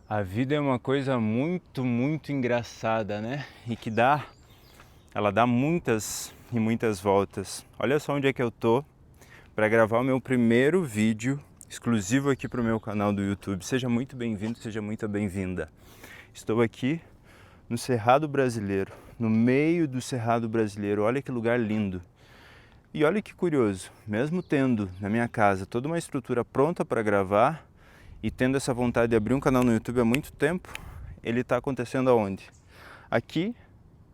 A vida é uma coisa muito engraçada, né? E que ela dá muitas e muitas voltas. Olha só onde é que eu tô para gravar o meu primeiro vídeo exclusivo aqui para o meu canal do YouTube. Seja muito bem-vindo, seja muito bem-vinda. Estou aqui no Cerrado Brasileiro, no meio do Cerrado Brasileiro. Olha que lugar lindo. E olha que curioso, mesmo tendo na minha casa toda uma estrutura pronta para gravar, e tendo essa vontade de abrir um canal no YouTube há muito tempo, ele está acontecendo aonde? Aqui,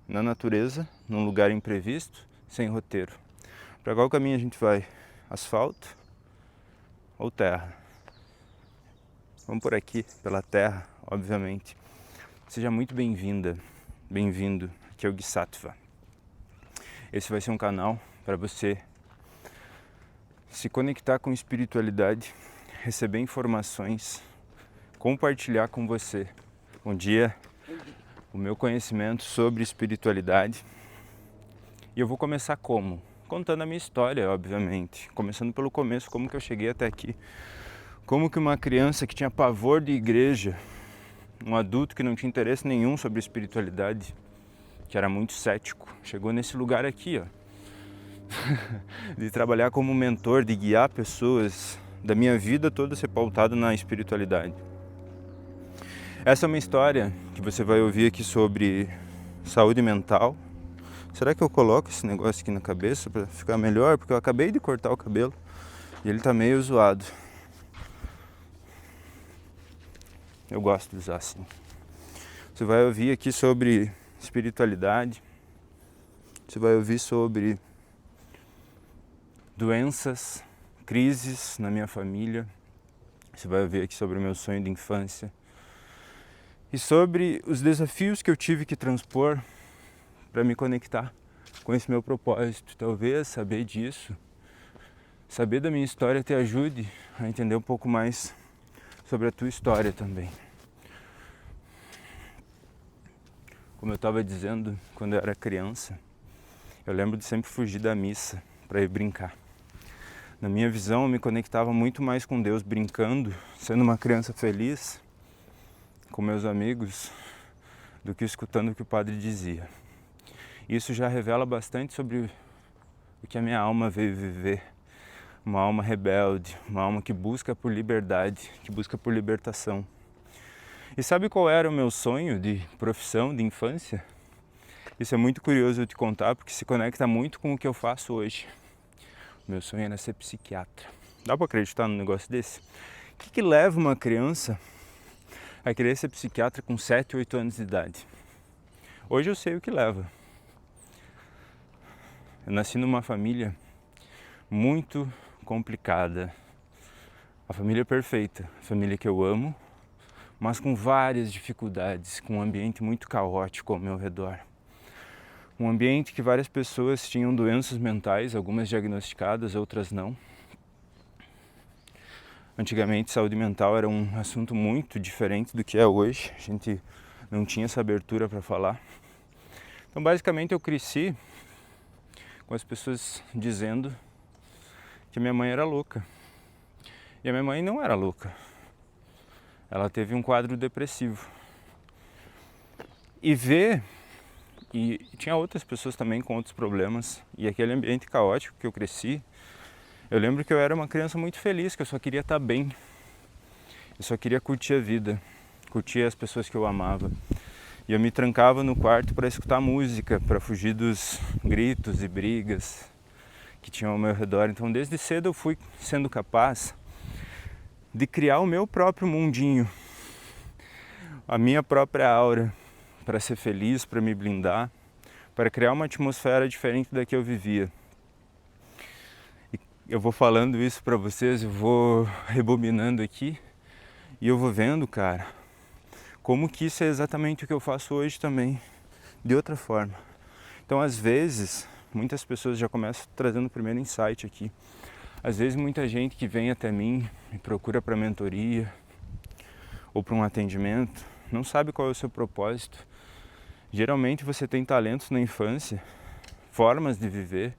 na natureza, num lugar imprevisto, sem roteiro. Para qual caminho a gente vai? Asfalto ou terra? Vamos por aqui, pela terra, obviamente. Seja muito bem-vinda, bem-vindo. Aqui é o Gui Sattva. Esse vai ser um canal para você se conectar com espiritualidade, receber informações, compartilhar com você o meu conhecimento sobre espiritualidade. E eu vou começar como? Contando a minha história, obviamente. Começando pelo começo, como que eu cheguei até aqui. Como que uma criança que tinha pavor de igreja, um adulto que não tinha interesse nenhum sobre espiritualidade, que era muito cético, chegou nesse lugar aqui, ó. De trabalhar como mentor, de guiar pessoas, da minha vida toda ser pautada na espiritualidade. Essa é uma história que você vai ouvir aqui sobre saúde mental. Será que eu coloco esse negócio aqui na cabeça para ficar melhor? Porque eu acabei de cortar o cabelo e ele tá meio zoado. Eu gosto de usar assim. Você vai ouvir aqui sobre espiritualidade. Você vai ouvir sobre doenças, crises na minha família. Você vai ouvir aqui sobre o meu sonho de infância. E sobre os desafios que eu tive que transpor para me conectar com esse meu propósito. Talvez saber disso, saber da minha história te ajude a entender um pouco mais sobre a tua história também. Como eu estava dizendo, quando eu era criança, eu lembro de sempre fugir da missa para ir brincar. Na minha visão, eu me conectava muito mais com Deus brincando, sendo uma criança feliz, com meus amigos, do que escutando o que o padre dizia. Isso já revela bastante sobre o que a minha alma veio viver. Uma alma rebelde, uma alma que busca por liberdade, que busca por libertação. E sabe qual era o meu sonho de profissão, de infância? Isso é muito curioso eu te contar, porque se conecta muito com o que eu faço hoje. O meu sonho era ser psiquiatra. Dá para acreditar num negócio desse? O que leva uma criança a querer ser psiquiatra com 7, 8 anos de idade? Hoje eu sei o que leva. Eu nasci numa família muito complicada. A família perfeita, a família que eu amo, mas com várias dificuldades, com um ambiente muito caótico ao meu redor. Um ambiente que várias pessoas tinham doenças mentais, algumas diagnosticadas, outras não. Antigamente, saúde mental era um assunto muito diferente do que é hoje. A gente não tinha essa abertura para falar. Então, basicamente, eu cresci com as pessoas dizendo que minha mãe era louca. E a minha mãe não era louca. Ela teve um quadro depressivo. E tinha outras pessoas também com outros problemas. E aquele ambiente caótico que eu cresci, eu lembro que eu era uma criança muito feliz, que eu só queria estar bem. Eu só queria curtir a vida, curtir as pessoas que eu amava. E eu me trancava no quarto para escutar música, para fugir dos gritos e brigas que tinham ao meu redor. Então, desde cedo eu fui sendo capaz de criar o meu próprio mundinho, a minha própria aura, para ser feliz, para me blindar, para criar uma atmosfera diferente da que eu vivia. E eu vou falando isso para vocês, eu vou rebobinando aqui e eu vou vendo, cara, como que isso é exatamente o que eu faço hoje também, de outra forma. Então, às vezes, muitas pessoas já começam trazendo o primeiro insight aqui. Às vezes, muita gente que vem até mim, me procura para mentoria ou para um atendimento, não sabe qual é o seu propósito. Geralmente, você tem talentos na infância, formas de viver,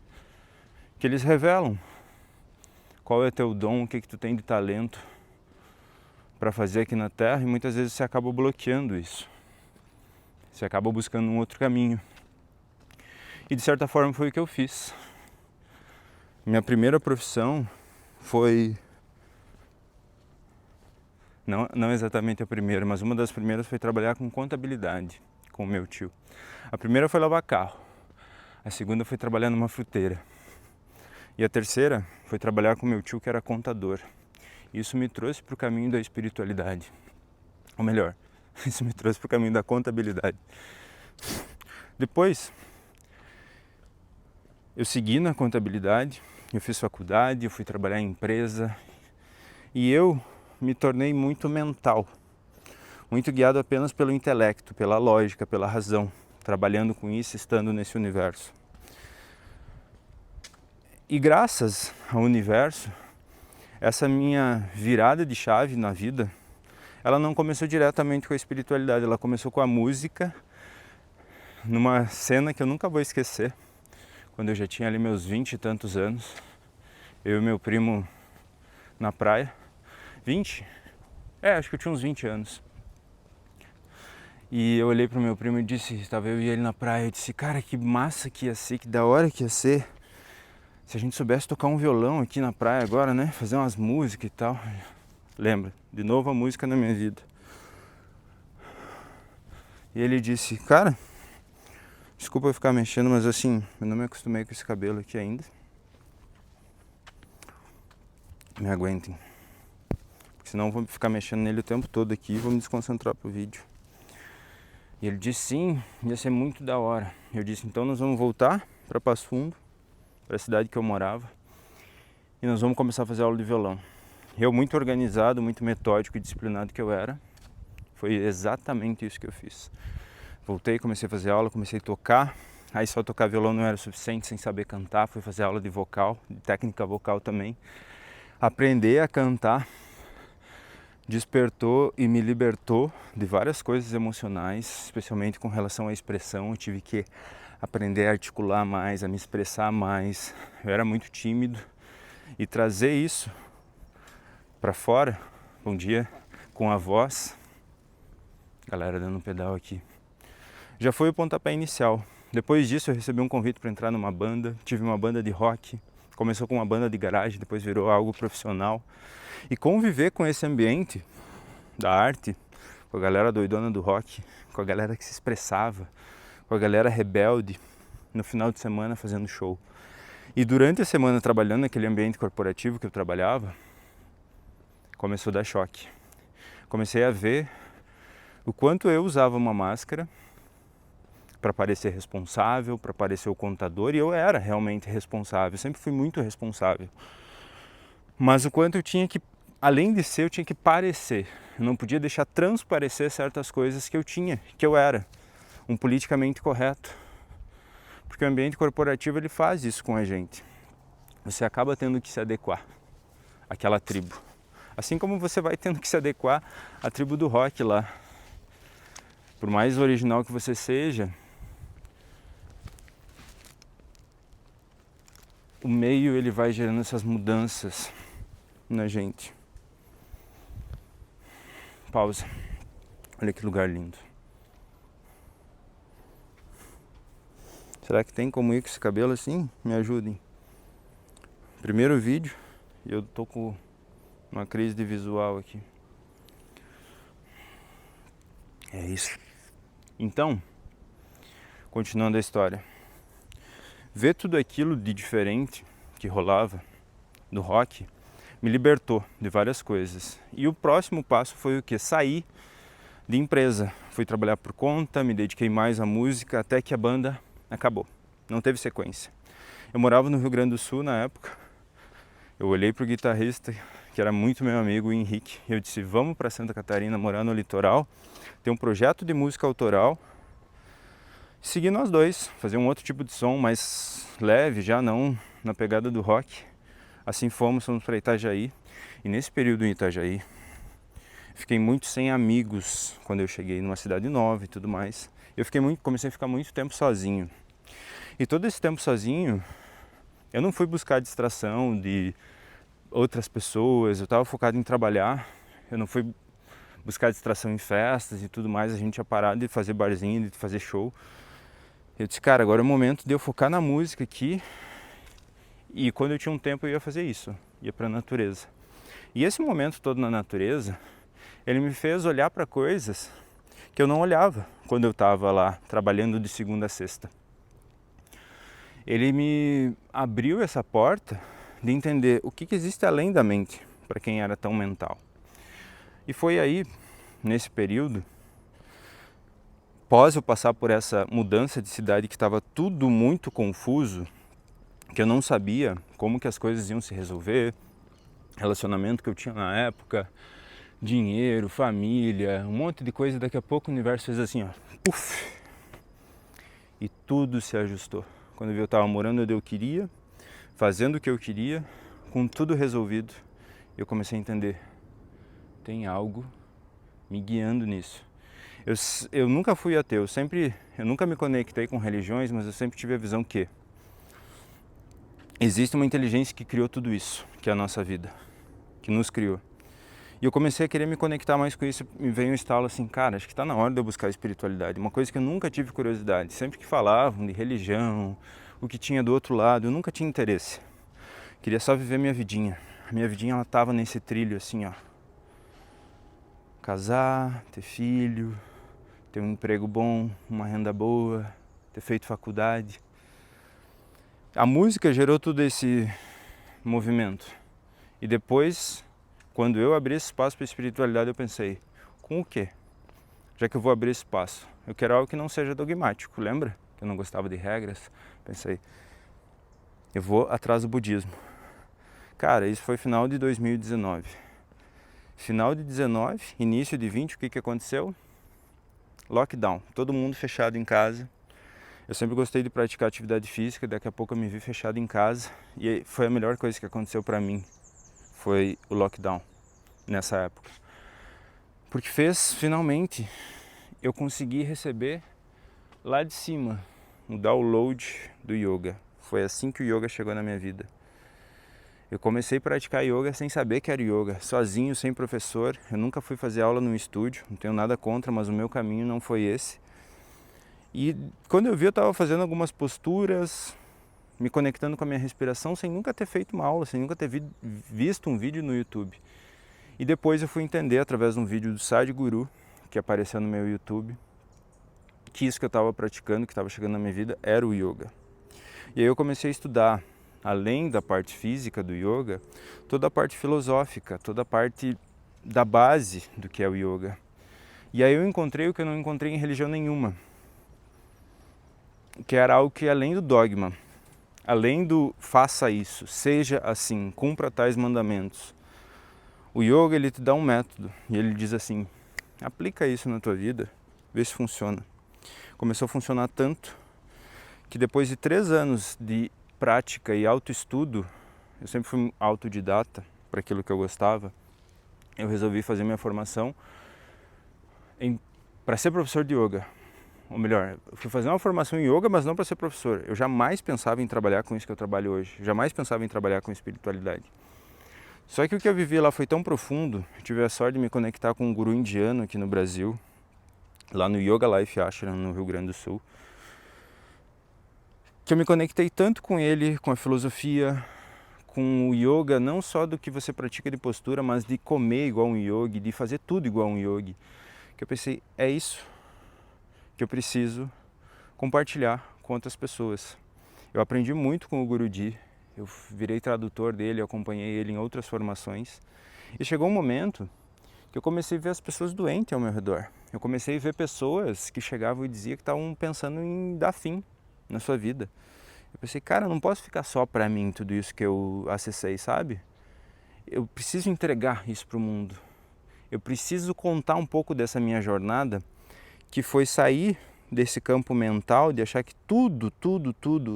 que eles revelam qual é teu dom, o que tu tem de talento para fazer aqui na Terra, e muitas vezes você acaba bloqueando isso. Você acaba buscando um outro caminho. E de certa forma foi o que eu fiz. Minha primeira profissão foi... Não exatamente a primeira, mas uma das primeiras foi trabalhar com contabilidade, com o meu tio. A primeira foi lavar carro. A segunda foi trabalhar numa fruteira. E a terceira foi trabalhar com meu tio, que era contador. Isso me trouxe para o caminho da espiritualidade. Ou melhor, isso me trouxe para o caminho da contabilidade. Depois, eu segui na contabilidade, eu fiz faculdade, eu fui trabalhar em empresa. E eu me tornei muito mental. Muito guiado apenas pelo intelecto, pela lógica, pela razão. Trabalhando com isso, estando nesse universo. E graças ao universo, essa minha virada de chave na vida, ela não começou diretamente com a espiritualidade, ela começou com a música, numa cena que eu nunca vou esquecer, quando eu já tinha ali meus 20 e tantos anos, eu e meu primo na praia, 20? Acho que eu tinha uns 20 anos. E eu olhei pro meu primo e disse, estava eu e ele na praia, eu disse, cara, que massa que ia ser, que da hora que ia ser, se a gente soubesse tocar um violão aqui na praia agora, né? Fazer umas músicas e tal. Lembra? De novo a música na minha vida. E ele disse, cara, desculpa eu ficar mexendo, mas assim, eu não me acostumei com esse cabelo aqui ainda. Me aguentem. Porque senão eu vou ficar mexendo nele o tempo todo aqui e vou me desconcentrar pro vídeo. E ele disse sim, ia ser muito da hora. Eu disse, então nós vamos voltar para Passo Fundo, para a cidade que eu morava, e nós vamos começar a fazer aula de violão. Eu, muito organizado, muito metódico e disciplinado que eu era, foi exatamente isso que eu fiz. Voltei, comecei a fazer aula, comecei a tocar, aí só tocar violão não era suficiente, sem saber cantar, fui fazer aula de vocal, de técnica vocal também. Aprender a cantar despertou e me libertou de várias coisas emocionais, especialmente com relação à expressão. Eu tive que aprender a articular mais, a me expressar mais. Eu era muito tímido e trazer isso para fora, bom dia, com a voz, galera dando um pedal aqui, já foi o pontapé inicial. Depois disso eu recebi um convite para entrar numa banda, tive uma banda de rock, começou com uma banda de garagem, depois virou algo profissional. E conviver com esse ambiente da arte, com a galera doidona do rock, com a galera que se expressava, com a galera rebelde, no final de semana fazendo show. E durante a semana trabalhando naquele ambiente corporativo que eu trabalhava, começou a dar choque. Comecei a ver o quanto eu usava uma máscara para parecer responsável, para parecer o contador, e eu era realmente responsável, sempre fui muito responsável. Mas o quanto eu tinha que, além de ser, eu tinha que parecer. Eu não podia deixar transparecer certas coisas que eu tinha, que eu era um politicamente correto. Porque o ambiente corporativo ele faz isso com a gente. Você acaba tendo que se adequar àquela tribo. Assim como você vai tendo que se adequar à tribo do rock lá. Por mais original que você seja, o meio ele vai gerando essas mudanças na gente. Pausa. Olha que lugar lindo. Será que tem como ir com esse cabelo assim? Me ajudem. Primeiro vídeo e eu tô com uma crise de visual aqui. É isso. Então, continuando a história. Ver tudo aquilo de diferente que rolava no rock me libertou de várias coisas. E o próximo passo foi o quê? Sair de empresa. Fui trabalhar por conta, me dediquei mais à música até que a banda acabou. Não teve sequência. Eu morava no Rio Grande do Sul na época. Eu olhei pro guitarrista, que era muito meu amigo, o Henrique, e eu disse, vamos para Santa Catarina, morar no litoral, ter um projeto de música autoral, seguir nós dois, fazer um outro tipo de som mais leve, já não na pegada do rock. Assim fomos para Itajaí, e nesse período em Itajaí, fiquei muito sem amigos quando eu cheguei numa cidade nova e tudo mais. Comecei a ficar muito tempo sozinho. E todo esse tempo sozinho, eu não fui buscar distração de outras pessoas, eu estava focado em trabalhar, eu não fui buscar distração em festas e tudo mais. A gente tinha parado de fazer barzinho, de fazer show. Eu disse, cara, agora é o momento de eu focar na música aqui. E quando eu tinha um tempo eu ia fazer isso, ia pra natureza. E esse momento todo na natureza, ele me fez olhar para coisas que eu não olhava quando eu estava lá trabalhando de segunda a sexta. Ele me abriu essa porta de entender o que existe além da mente, para quem era tão mental. E foi aí, nesse período, após eu passar por essa mudança de cidade que estava tudo muito confuso, que eu não sabia como que as coisas iam se resolver, relacionamento que eu tinha na época, dinheiro, família, um monte de coisa. Daqui a pouco o universo fez assim, ó, puf, e tudo se ajustou. Quando eu estava morando onde eu queria, fazendo o que eu queria, com tudo resolvido, eu comecei a entender, tem algo me guiando nisso. Eu nunca fui ateu, eu nunca me conectei com religiões, mas eu sempre tive a visão que existe uma inteligência que criou tudo isso, que é a nossa vida, que nos criou. E eu comecei a querer me conectar mais com isso, me veio um estalo assim, cara, acho que está na hora de eu buscar espiritualidade. Uma coisa que eu nunca tive curiosidade, sempre que falavam de religião, o que tinha do outro lado, eu nunca tinha interesse. Queria só viver minha vidinha. A minha vidinha, ela tava nesse trilho assim, ó. Casar, ter filho, ter um emprego bom, uma renda boa, ter feito faculdade. A música gerou todo esse movimento. E depois, quando eu abri esse espaço para a espiritualidade, eu pensei, com o quê? Já que eu vou abrir esse espaço, eu quero algo que não seja dogmático, lembra? Que eu não gostava de regras. Pensei, eu vou atrás do budismo. Cara, isso foi final de 2019. Final de 19, início de 20, o que aconteceu? Lockdown, todo mundo fechado em casa. Eu sempre gostei de praticar atividade física, daqui a pouco eu me vi fechado em casa. E foi a melhor coisa que aconteceu pra mim, foi o lockdown, nessa época. Porque fez, finalmente, eu consegui receber lá de cima o download do yoga. Foi assim que o yoga chegou na minha vida. Eu comecei a praticar yoga sem saber que era yoga, sozinho, sem professor. Eu nunca fui fazer aula num estúdio, não tenho nada contra, mas o meu caminho não foi esse. E quando eu vi, eu estava fazendo algumas posturas, me conectando com a minha respiração, sem nunca ter feito uma aula, sem nunca ter visto um vídeo no YouTube. E depois eu fui entender, através de um vídeo do Sadhguru, que apareceu no meu YouTube, que isso que eu estava praticando, que estava chegando na minha vida, era o yoga. E aí eu comecei a estudar, além da parte física do yoga, toda a parte filosófica, toda a parte da base do que é o yoga. E aí eu encontrei o que eu não encontrei em religião nenhuma, que era algo que além do dogma, além do faça isso, seja assim, cumpra tais mandamentos. O yoga, ele te dá um método e ele diz assim, aplica isso na tua vida, vê se funciona. Começou a funcionar tanto que depois de 3 anos de prática e autoestudo, eu sempre fui autodidata para aquilo que eu gostava, eu resolvi fazer minha formação para ser professor de yoga. Ou melhor, eu fui fazer uma formação em yoga, mas não para ser professor. Eu jamais pensava em trabalhar com isso que eu trabalho hoje, jamais pensava em trabalhar com espiritualidade. Só que o que eu vivi lá foi tão profundo, eu tive a sorte de me conectar com um guru indiano aqui no Brasil, lá no Yoga Life Ashram, no Rio Grande do Sul, que eu me conectei tanto com ele, com a filosofia, com o yoga, não só do que você pratica de postura, mas de comer igual um yogi, de fazer tudo igual um yogi, que eu pensei, é isso que eu preciso compartilhar com outras pessoas. Eu aprendi muito com o Guruji, eu virei tradutor dele, acompanhei ele em outras formações, e chegou um momento que eu comecei a ver as pessoas doentes ao meu redor. Eu comecei a ver pessoas que chegavam e diziam que estavam pensando em dar fim na sua vida. Eu pensei, cara, eu não posso ficar só pra mim tudo isso que eu acessei, sabe? Eu preciso entregar isso pro mundo. Eu preciso contar um pouco dessa minha jornada, que foi sair desse campo mental, de achar que tudo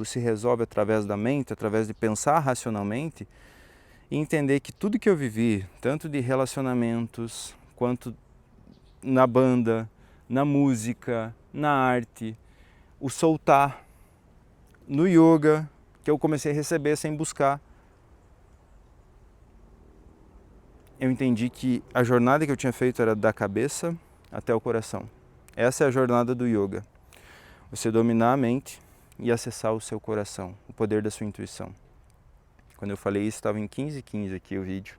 se resolve através da mente, através de pensar racionalmente, e entender que tudo que eu vivi, tanto de relacionamentos, quanto na banda, na música, na arte, o soltar, no yoga, que eu comecei a receber sem buscar. eu entendi que a jornada que eu tinha feito era da cabeça até o coração. Essa é a jornada do yoga. Você dominar a mente e acessar o seu coração, o poder da sua intuição. Quando eu falei isso, estava em 15:15 aqui o vídeo.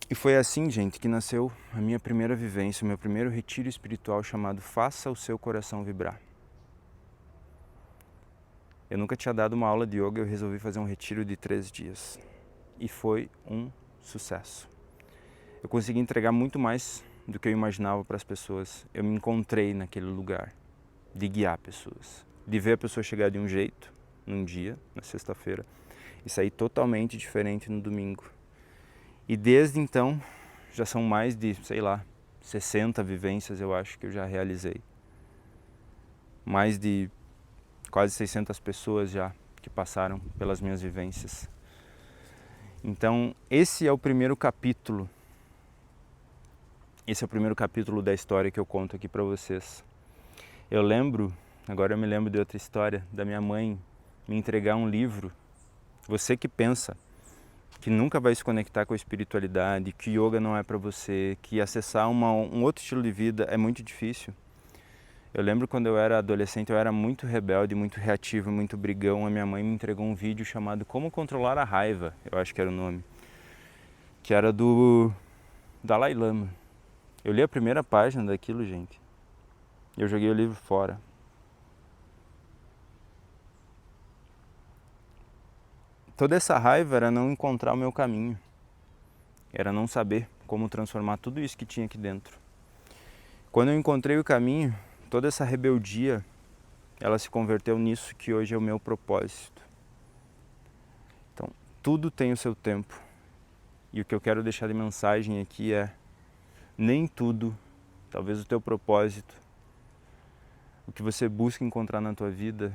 E foi assim, gente, que nasceu a minha primeira vivência, o meu primeiro retiro espiritual chamado Faça o Seu Coração Vibrar. Eu nunca tinha dado uma aula de yoga, eu resolvi fazer um retiro de 3 dias. E foi um sucesso. Eu consegui entregar muito mais do que eu imaginava para as pessoas. Eu me encontrei naquele lugar de guiar pessoas, de ver a pessoa chegar de um jeito num dia, na sexta-feira, e sair totalmente diferente no domingo. E desde então, já são mais de, 60 vivências eu acho que eu já realizei. Mais de quase 600 pessoas já que passaram pelas minhas vivências. Então, esse é o primeiro capítulo. Esse é o primeiro capítulo da história que eu conto aqui para vocês. Agora eu me lembro de outra história, da minha mãe me entregar um livro. Você que pensa que nunca vai se conectar com a espiritualidade, que yoga não é para você, que acessar um outro estilo de vida é muito difícil. Eu lembro quando eu era adolescente, eu era muito rebelde, muito reativo, muito brigão. A minha mãe me entregou um vídeo chamado Como Controlar a Raiva, eu acho que era o nome, que era do Dalai Lama. Eu li a primeira página daquilo, gente, e eu joguei o livro fora. Toda essa raiva era não encontrar o meu caminho, era não saber como transformar tudo isso que tinha aqui dentro. Quando eu encontrei o caminho, toda essa rebeldia, ela se converteu nisso que hoje é o meu propósito. Então, tudo tem o seu tempo. E o que eu quero deixar de mensagem aqui é: nem tudo, talvez o teu propósito, o que você busca encontrar na tua vida,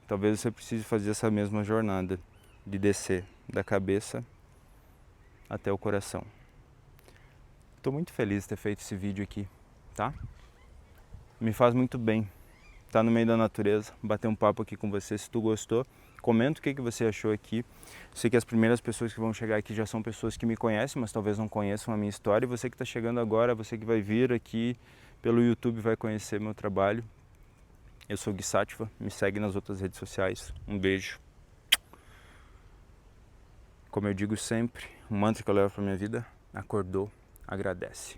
talvez você precise fazer essa mesma jornada de descer da cabeça até o coração. Estou muito feliz de ter feito esse vídeo aqui, tá? Me faz muito bem estar no meio da natureza, bater um papo aqui com você. Se tu gostou, comenta o que você achou aqui. Sei que as primeiras pessoas que vão chegar aqui já são pessoas que me conhecem, mas talvez não conheçam a minha história. E você que está chegando agora, você que vai vir aqui pelo YouTube, vai conhecer meu trabalho. Eu sou Gui Sattva, me segue nas outras redes sociais. Um beijo. Como eu digo sempre, o mantra que eu levo para minha vida: acordou, agradece.